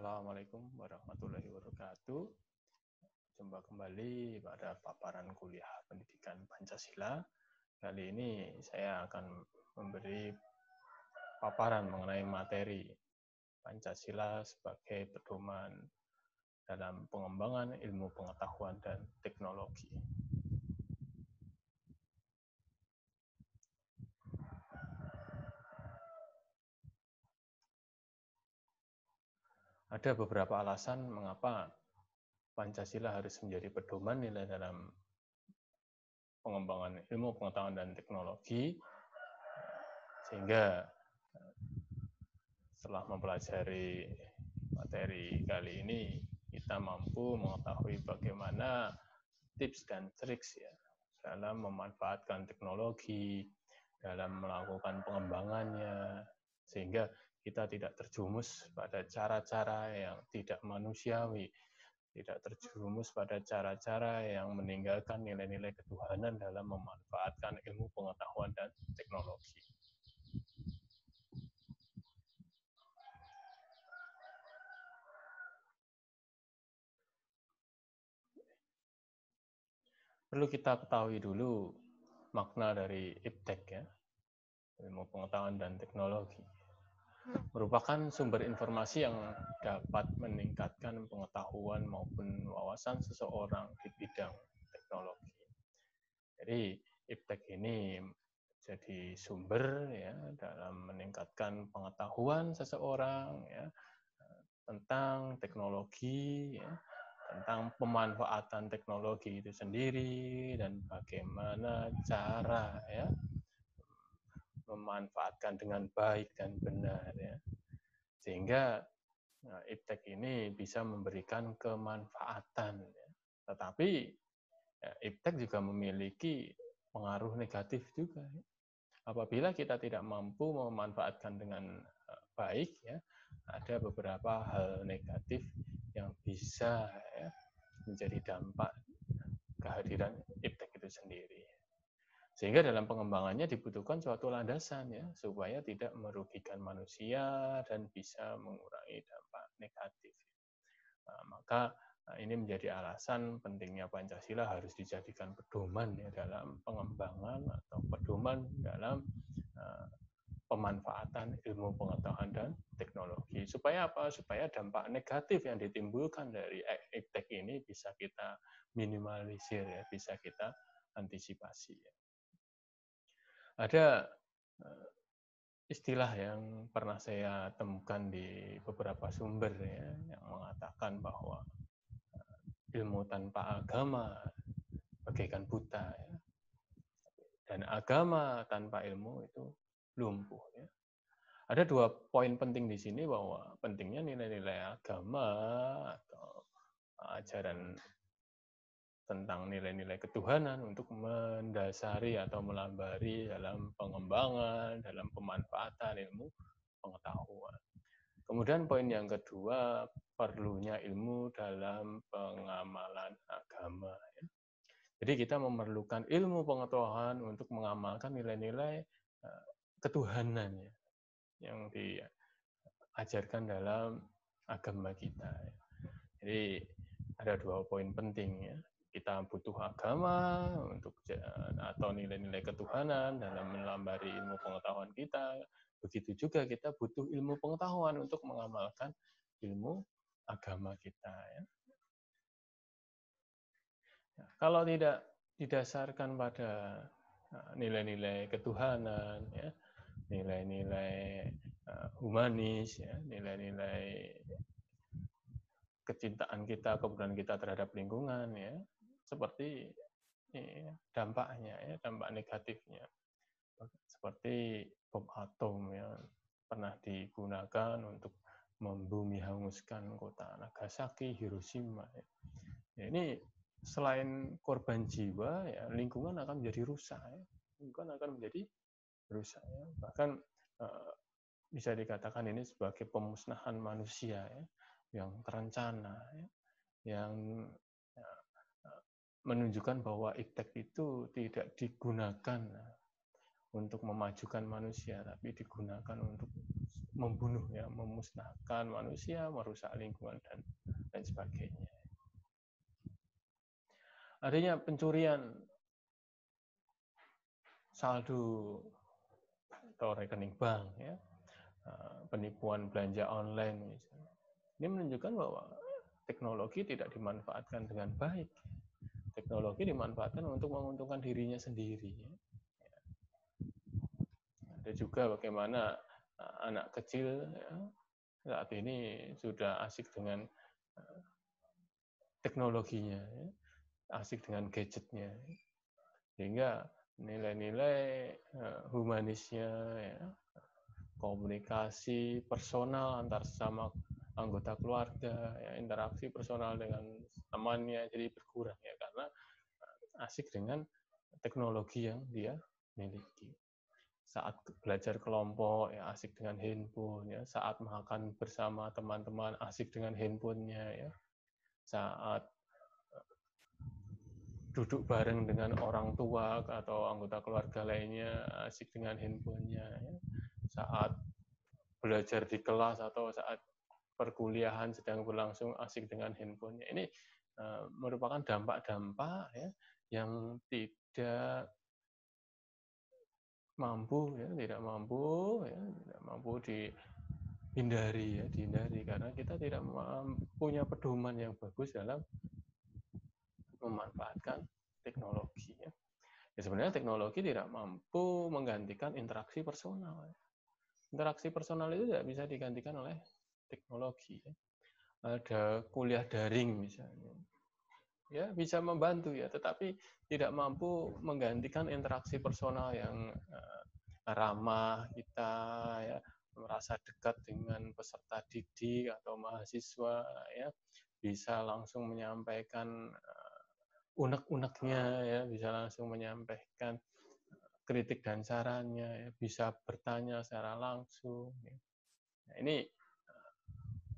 Assalamualaikum warahmatullahi wabarakatuh. Jumpa kembali pada paparan kuliah pendidikan Pancasila. Kali ini saya akan memberi paparan mengenai materi Pancasila sebagai pedoman dalam pengembangan ilmu pengetahuan dan teknologi. Ada beberapa alasan mengapa Pancasila harus menjadi pedoman nilai dalam pengembangan ilmu pengetahuan dan teknologi, sehingga setelah mempelajari materi kali ini, kita mampu mengetahui bagaimana tips dan triks ya dalam memanfaatkan teknologi, dalam melakukan pengembangannya, sehingga kita tidak terjumus pada cara-cara yang tidak manusiawi, tidak terjumus pada cara-cara yang meninggalkan nilai-nilai ketuhanan dalam memanfaatkan ilmu pengetahuan dan teknologi. Perlu kita ketahui dulu makna dari IPTEK ya, ilmu pengetahuan dan teknologi. Merupakan sumber informasi yang dapat meningkatkan pengetahuan maupun wawasan seseorang di bidang teknologi. Jadi IPTEK ini jadi sumber ya dalam meningkatkan pengetahuan seseorang ya tentang teknologi ya, tentang pemanfaatan teknologi itu sendiri dan bagaimana cara ya memanfaatkan dengan baik dan benar ya. Sehingga IPTEK ini bisa memberikan kemanfaatan ya. Tetapi ya, IPTEK juga memiliki pengaruh negatif juga ya. Apabila kita tidak mampu memanfaatkan dengan baik ya, ada beberapa hal negatif yang bisa ya, menjadi dampak kehadiran IPTEK itu sendiri. Sehingga dalam pengembangannya dibutuhkan suatu landasan ya, supaya tidak merugikan manusia dan bisa mengurangi dampak negatif. Nah, maka ini menjadi alasan pentingnya Pancasila harus dijadikan pedoman ya dalam pengembangan atau pedoman dalam pemanfaatan ilmu pengetahuan dan teknologi. Supaya apa? Supaya dampak negatif yang ditimbulkan dari IPTEK ini bisa kita minimalisir ya, bisa kita antisipasi ya. Ada istilah yang pernah saya temukan di beberapa sumber ya, yang mengatakan bahwa ilmu tanpa agama bagaikan buta ya. Dan agama tanpa ilmu itu lumpuh ya. Ada dua poin penting di sini bahwa pentingnya nilai-nilai agama atau ajaran tentang nilai-nilai ketuhanan untuk mendasari atau melambari dalam pengembangan, dalam pemanfaatan ilmu pengetahuan. Kemudian poin yang kedua, perlunya ilmu dalam pengamalan agama. Jadi kita memerlukan ilmu pengetahuan untuk mengamalkan nilai-nilai ketuhanan yang diajarkan dalam agama kita. Jadi ada dua poin penting ya. Kita butuh agama untuk atau nilai-nilai ketuhanan dalam melambari ilmu pengetahuan kita. Begitu juga kita butuh ilmu pengetahuan untuk mengamalkan ilmu agama kita. Ya. Kalau tidak didasarkan pada nilai-nilai ketuhanan, ya, nilai-nilai humanis, ya, nilai-nilai kecintaan kita, kepedulian kita terhadap lingkungan, ya, seperti dampaknya, ya, dampak negatifnya, seperti bom atom yang pernah digunakan untuk membumi hanguskan kota Nagasaki, Hiroshima. Ya, ini selain korban jiwa, ya, lingkungan akan menjadi rusak, ya. Lingkungan akan menjadi rusak, ya. Bahkan bisa dikatakan ini sebagai pemusnahan manusia, ya, yang terencana, ya, yang menunjukkan bahwa IPTEK itu tidak digunakan untuk memajukan manusia, tapi digunakan untuk membunuh, ya, memusnahkan manusia, merusak lingkungan dan lain sebagainya. Artinya pencurian saldo atau rekening bank, ya, penipuan belanja online misalnya. Ini menunjukkan bahwa teknologi tidak dimanfaatkan dengan baik. Teknologi dimanfaatkan untuk menguntungkan dirinya sendiri. Ada juga bagaimana anak kecil, ya, saat ini sudah asik dengan teknologinya, ya, asik dengan gadgetnya, sehingga nilai-nilai humanisnya, ya, komunikasi personal antar sesama anggota keluarga, ya, interaksi personal dengan temannya jadi berkurang, ya, karena asik dengan teknologi yang dia miliki. Saat belajar kelompok, ya, asik dengan handphone, ya. Saat makan bersama teman-teman, asik dengan handphonenya, ya. Saat duduk bareng dengan orang tua atau anggota keluarga lainnya, asik dengan handphonenya, ya. Saat belajar di kelas atau saat perkuliahan sedang berlangsung, asik dengan handphonenya. Ini merupakan dampak-dampak, ya, yang tidak mampu, ya, tidak mampu dihindari, ya, karena kita tidak punya pedoman yang bagus dalam memanfaatkan teknologi, ya. Ya, sebenarnya teknologi tidak mampu menggantikan interaksi personal. Interaksi personal itu tidak bisa digantikan oleh teknologi, ya. Ada kuliah daring misalnya, ya, bisa membantu, ya, tetapi tidak mampu menggantikan interaksi personal yang ramah kita, ya, merasa dekat dengan peserta didik atau mahasiswa, ya, bisa langsung menyampaikan unek-uneknya, ya, bisa langsung menyampaikan kritik dan sarannya, ya, bisa bertanya secara langsung, ya. Nah, ini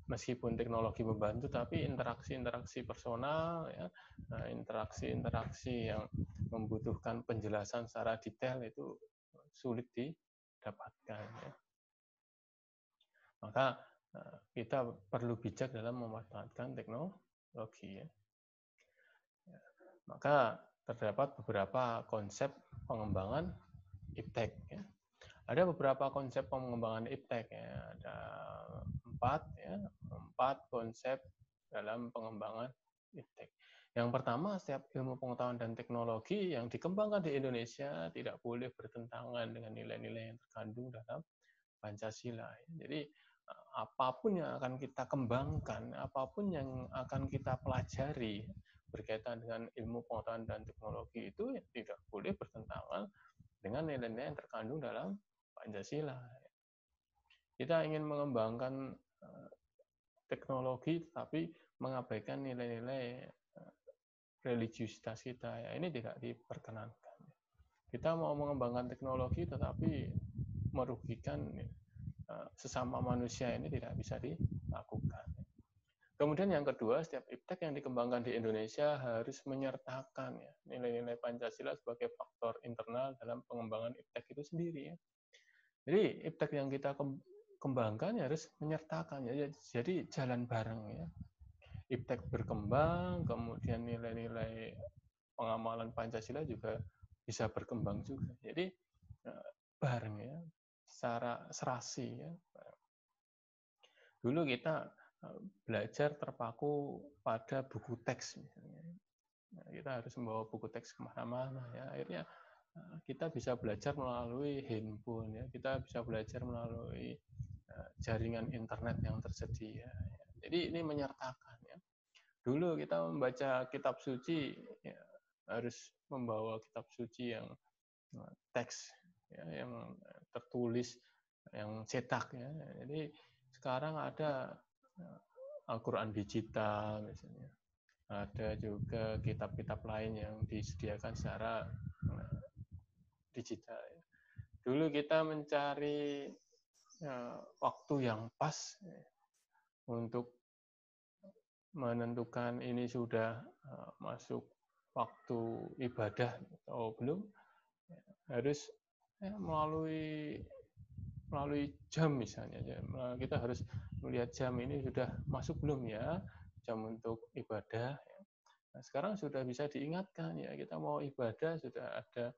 meskipun teknologi membantu, tapi interaksi-interaksi personal, ya, interaksi-interaksi yang membutuhkan penjelasan secara detail itu sulit didapatkan, ya. Maka kita perlu bijak dalam memanfaatkan teknologi, ya. Maka terdapat beberapa konsep pengembangan iptek, ya. Ada beberapa konsep pengembangan iptek, ya. Ada 4 konsep dalam pengembangan iptek. Yang pertama, setiap ilmu pengetahuan dan teknologi yang dikembangkan di Indonesia tidak boleh bertentangan dengan nilai-nilai yang terkandung dalam Pancasila. Jadi apapun yang akan kita kembangkan, apapun yang akan kita pelajari berkaitan dengan ilmu pengetahuan dan teknologi itu tidak boleh bertentangan dengan nilai-nilai yang terkandung dalam Pancasila. Kita ingin mengembangkan teknologi tetapi mengabaikan nilai-nilai religiusitas kita, ya, ini tidak diperkenankan. Kita mau mengembangkan teknologi tetapi merugikan sesama manusia, ini tidak bisa dilakukan. Kemudian yang kedua, setiap iptek yang dikembangkan di Indonesia harus menyertakan, ya, nilai-nilai Pancasila sebagai faktor internal dalam pengembangan iptek itu sendiri, ya. Jadi iptek yang kita kembangkan harus menyertakan, ya, jadi jalan bareng, ya. Iptek berkembang, kemudian nilai-nilai pengamalan Pancasila juga bisa berkembang juga. Jadi bareng, ya, secara serasi, ya. Dulu kita belajar terpaku pada buku teks misalnya. Nah, kita harus membawa buku teks kemana-mana, ya. Akhirnya kita bisa belajar melalui handphone, ya. Kita bisa belajar melalui jaringan internet yang tersedia, ya. Jadi ini menyertakan, ya. Dulu kita membaca kitab suci, ya, harus membawa kitab suci yang teks, ya, yang tertulis, yang cetak, ya. Jadi sekarang ada Al-Quran digital misalnya. Ada juga kitab-kitab lain yang disediakan secara digital, ya. Dulu kita mencari waktu yang pas, ya, untuk menentukan ini sudah masuk waktu ibadah atau belum, harus melalui melalui jam misalnya. Kita harus melihat jam ini sudah masuk belum ya, jam untuk ibadah. Nah, sekarang sudah bisa diingatkan ya, kita mau ibadah sudah ada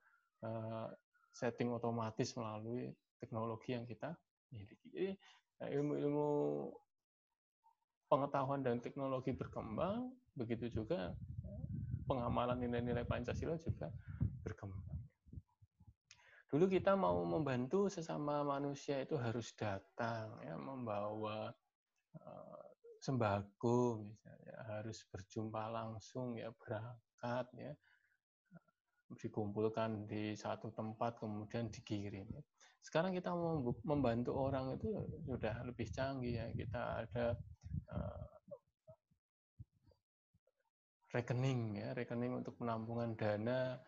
setting otomatis melalui teknologi yang kita miliki. Jadi ilmu-ilmu pengetahuan dan teknologi berkembang, begitu juga pengamalan nilai-nilai Pancasila juga berkembang. Dulu kita mau membantu sesama manusia itu harus datang, ya, membawa sembako misalnya, harus berjumpa langsung, ya, berangkat, ya, dikumpulkan di satu tempat kemudian dikirim. Sekarang kita mau membantu orang itu sudah lebih canggih, ya, kita ada rekening, ya, rekening untuk penampungan dana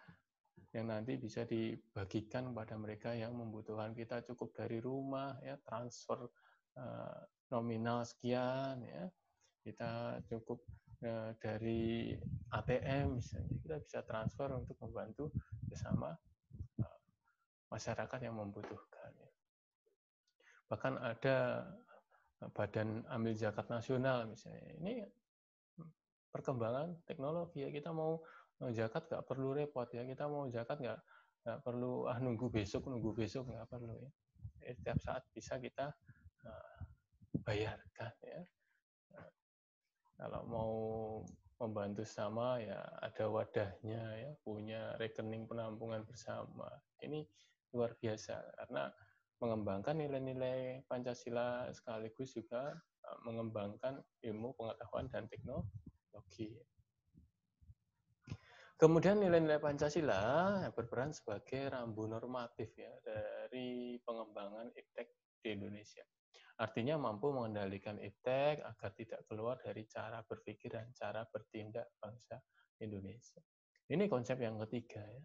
yang nanti bisa dibagikan pada mereka yang membutuhkan. Kita cukup dari rumah, ya, transfer nominal sekian, ya, kita cukup dari ATM misalnya, kita bisa transfer untuk membantu bersama masyarakat yang membutuhkan. Bahkan ada Badan Amil Zakat Nasional misalnya, ini perkembangan teknologi, ya, kita mau zakat nggak perlu repot, ya, kita mau zakat nggak perlu nunggu besok nggak perlu, ya. Setiap saat bisa kita bayarkan, ya. Kalau mau membantu sama, ya ada wadahnya, ya, punya rekening penampungan bersama. Ini luar biasa karena mengembangkan nilai-nilai Pancasila sekaligus juga mengembangkan ilmu pengetahuan dan teknologi. Kemudian nilai-nilai Pancasila berperan sebagai rambu normatif, ya, dari pengembangan iptek di Indonesia. Artinya mampu mengendalikan iptek agar tidak keluar dari cara berpikir dan cara bertindak bangsa Indonesia. Ini konsep yang ketiga, ya.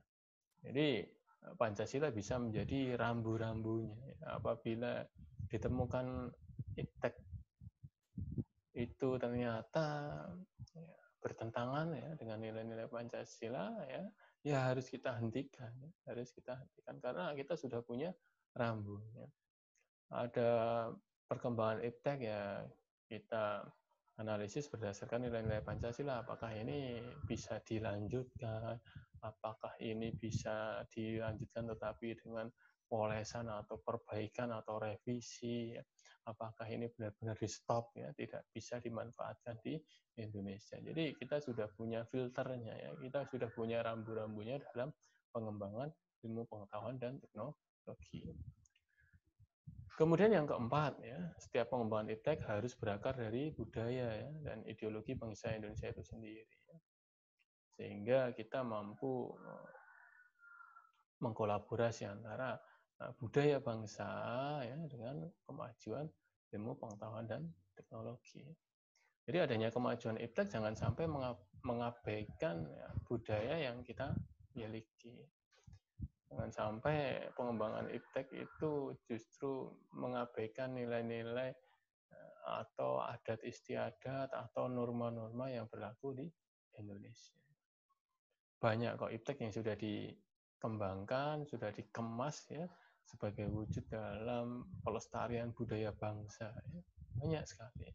Jadi Pancasila bisa menjadi rambu-rambunya, ya. Apabila ditemukan iptek itu ternyata, ya, bertentangan, ya, dengan nilai-nilai Pancasila, ya harus kita hentikan, ya. Harus kita hentikan karena kita sudah punya rambunya. Ada perkembangan iptek, ya kita analisis berdasarkan nilai-nilai Pancasila, apakah ini bisa dilanjutkan, apakah ini bisa dilanjutkan tetapi dengan polesan atau perbaikan atau revisi, ya. Apakah ini benar-benar di stop, ya, tidak bisa dimanfaatkan di Indonesia. Jadi kita sudah punya filternya, ya, kita sudah punya rambu-rambunya dalam pengembangan ilmu pengetahuan dan teknologi. Kemudian yang keempat, ya, setiap pengembangan iptek harus berakar dari budaya, ya, dan ideologi bangsa Indonesia itu sendiri, ya. Sehingga kita mampu mengkolaborasi antara budaya bangsa, ya, dengan kemajuan ilmu pengetahuan dan teknologi. Jadi adanya kemajuan iptek jangan sampai mengabaikan, ya, budaya yang kita miliki. Jangan sampai pengembangan iptek itu justru mengabaikan nilai-nilai atau adat istiadat atau norma-norma yang berlaku di Indonesia. Banyak kok iptek yang sudah dikembangkan, sudah dikemas, ya, sebagai wujud dalam pelestarian budaya bangsa, ya. Banyak sekali.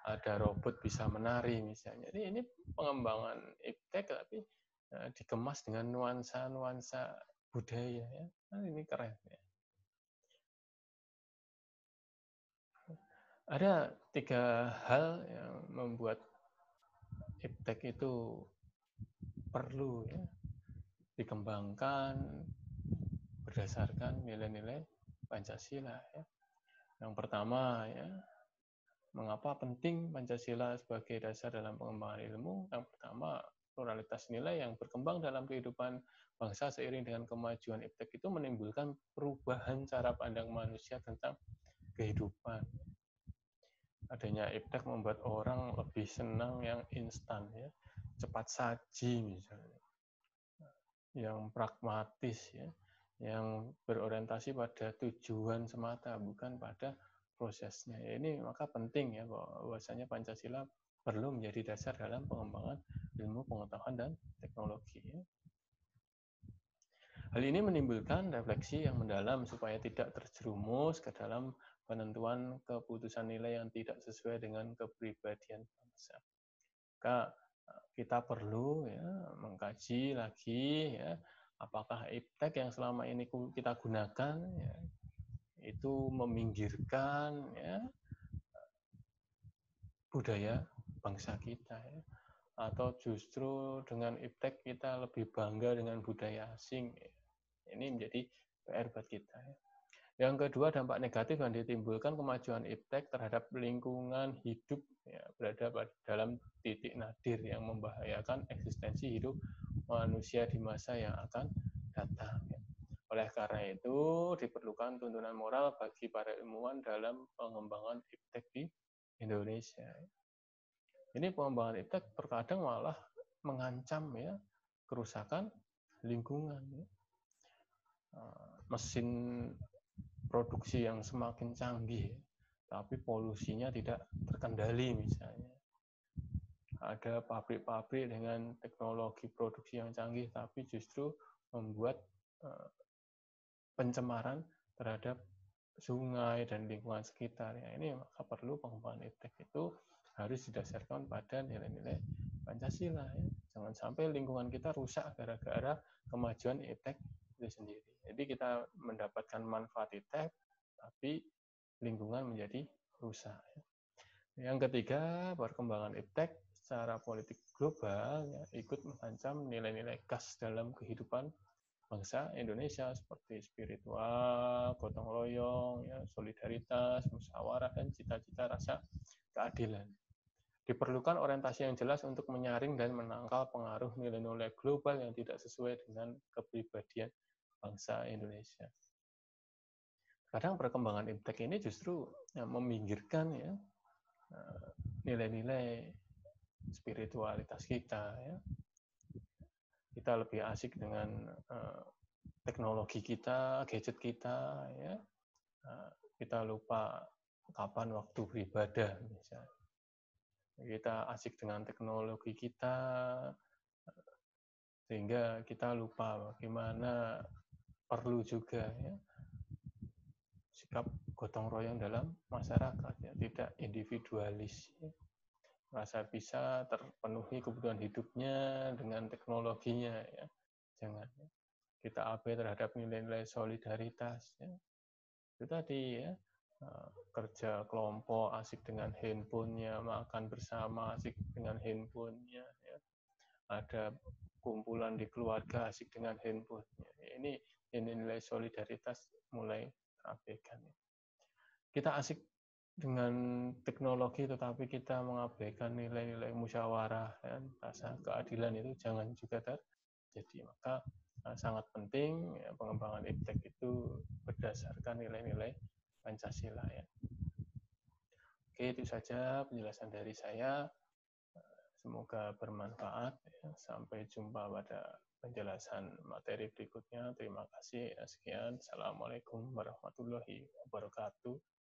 Ada robot bisa menari misalnya. Ini pengembangan iptek tapi dikemas dengan nuansa-nuansa budaya, ya. Nah, ini keren, ya. Ada 3 hal yang membuat iptek itu perlu, ya, dikembangkan berdasarkan nilai-nilai Pancasila, ya. Yang pertama, ya, mengapa penting Pancasila sebagai dasar dalam pengembangan ilmu? Yang pertama, pluralitas nilai yang berkembang dalam kehidupan bangsa seiring dengan kemajuan iptek itu menimbulkan perubahan cara pandang manusia tentang kehidupan. Adanya iptek membuat orang lebih senang yang instan, ya, cepat saji misalnya, yang pragmatis, ya, yang berorientasi pada tujuan semata bukan pada prosesnya. Ini maka penting, ya, bahwasanya Pancasila perlu menjadi dasar dalam pengembangan ilmu pengetahuan dan teknologi, ya. Hal ini menimbulkan refleksi yang mendalam supaya tidak terjerumus ke dalam penentuan keputusan nilai yang tidak sesuai dengan kepribadian bangsa. Maka kita perlu ya mengkaji lagi ya apakah iptek yang selama ini kita gunakan ya, itu meminggirkan ya budaya bangsa kita ya, atau justru dengan iptek kita lebih bangga dengan budaya asing ya. Ini menjadi PR buat kita ya. Yang kedua, dampak negatif yang ditimbulkan kemajuan iptek terhadap lingkungan hidup ya, berada dalam titik nadir yang membahayakan eksistensi hidup manusia di masa yang akan datang. Ya. Oleh karena itu, diperlukan tuntunan moral bagi para ilmuwan dalam pengembangan iptek di Indonesia. Ini pengembangan iptek terkadang malah mengancam ya kerusakan lingkungan. Ya. Mesin produksi yang semakin canggih, tapi polusinya tidak terkendali misalnya. Ada pabrik-pabrik dengan teknologi produksi yang canggih, tapi justru membuat pencemaran terhadap sungai dan lingkungan sekitar. Ya, ini maka perlu pengembangan iptek itu harus didasarkan pada nilai-nilai Pancasila. Ya. Jangan sampai lingkungan kita rusak gara-gara kemajuan iptek itu sendiri. Jadi kita mendapatkan manfaat iptek, tapi lingkungan menjadi rusak. Yang ketiga, perkembangan iptek secara politik global ya, ikut mengancam nilai-nilai khas dalam kehidupan bangsa Indonesia seperti spiritual, gotong royong, ya, solidaritas, musyawarah, dan cita-cita rasa keadilan. Diperlukan orientasi yang jelas untuk menyaring dan menangkal pengaruh nilai-nilai global yang tidak sesuai dengan kepribadian bangsa Indonesia. Kadang perkembangan iptek ini justru ya, meminggirkan ya nilai-nilai spiritualitas kita. Ya. Kita lebih asik dengan teknologi kita, gadget kita, ya. Kita lupa kapan waktu beribadah, misalnya. Kita asik dengan teknologi kita, sehingga kita lupa bagaimana perlu juga ya, sikap gotong royong dalam masyarakat, ya. Tidak individualis. Ya. Merasa bisa terpenuhi kebutuhan hidupnya dengan teknologinya, ya. Jangan. Ya. Kita abai terhadap nilai-nilai solidaritas. Ya. Itu tadi ya, kerja kelompok asik dengan handphonenya, makan bersama asik dengan handphonenya, ya. Ada kumpulan di keluarga asik dengan handphonenya. Ini nilai solidaritas mulai terabaikan. Kita asik dengan teknologi, tetapi kita mengabaikan nilai-nilai musyawarah dan rasa keadilan itu jangan juga terjadi. Maka sangat penting ya, pengembangan iptek itu berdasarkan nilai-nilai Pancasila. Ya. Oke, itu saja penjelasan dari saya. Semoga bermanfaat. Ya. Sampai jumpa pada penjelasan materi berikutnya. Terima kasih. Sekian. Assalamualaikum warahmatullahi wabarakatuh.